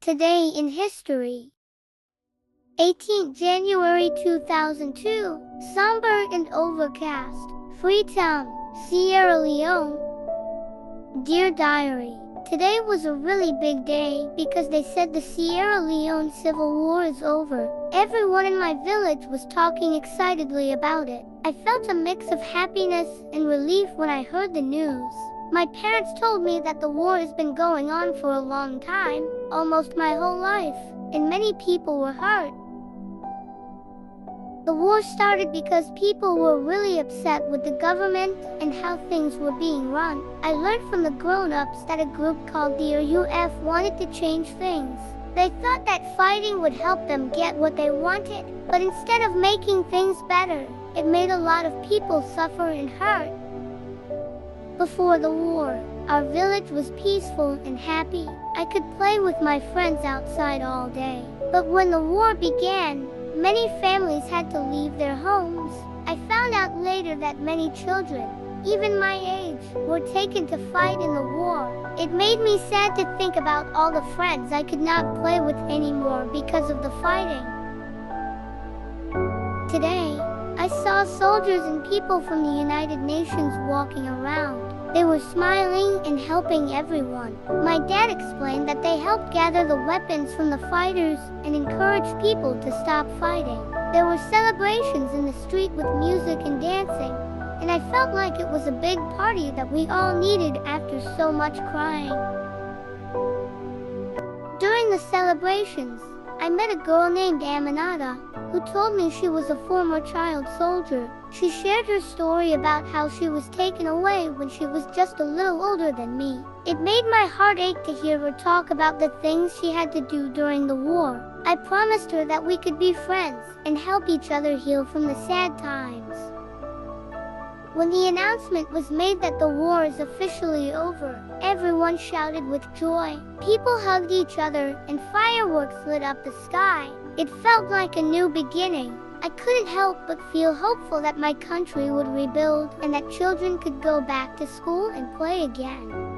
Today in history. 18th January 2002, somber and overcast. Freetown, Sierra Leone. Dear Diary, today was a really big day because they said the Sierra Leone Civil War is over. Everyone in my village was talking excitedly about it. I felt a mix of happiness and relief when I heard the news. My parents told me that the war has been going on for a long time, almost my whole life, and many people were hurt. The war started because people were really upset with the government and how things were being run. I learned from the grown-ups that a group called the Qrio.ai wanted to change things. They thought that fighting would help them get what they wanted, but instead of making things better, it made a lot of people suffer and hurt. Before the war, our village was peaceful and happy. I could play with my friends outside all day. But when the war began, many families had to leave their homes. I found out later that many children, even my age, were taken to fight in the war. It made me sad to think about all the friends I could not play with anymore because of the fighting. Today, I saw soldiers and people from the United Nations walking around. They were smiling and helping everyone. My dad explained that they helped gather the weapons from the fighters and encouraged people to stop fighting. There were celebrations in the street with music and dancing, and I felt like it was a big party that we all needed after so much crying. During the celebrations, I met a girl named Aminata, who told me she was a former child soldier. She shared her story about how she was taken away when she was just a little older than me. It made my heart ache to hear her talk about the things she had to do during the war. I promised her that we could be friends and help each other heal from the sad times. When the announcement was made that the war is officially over, everyone shouted with joy. People hugged each other and fireworks lit up the sky. It felt like a new beginning. I couldn't help but feel hopeful that my country would rebuild and that children could go back to school and play again.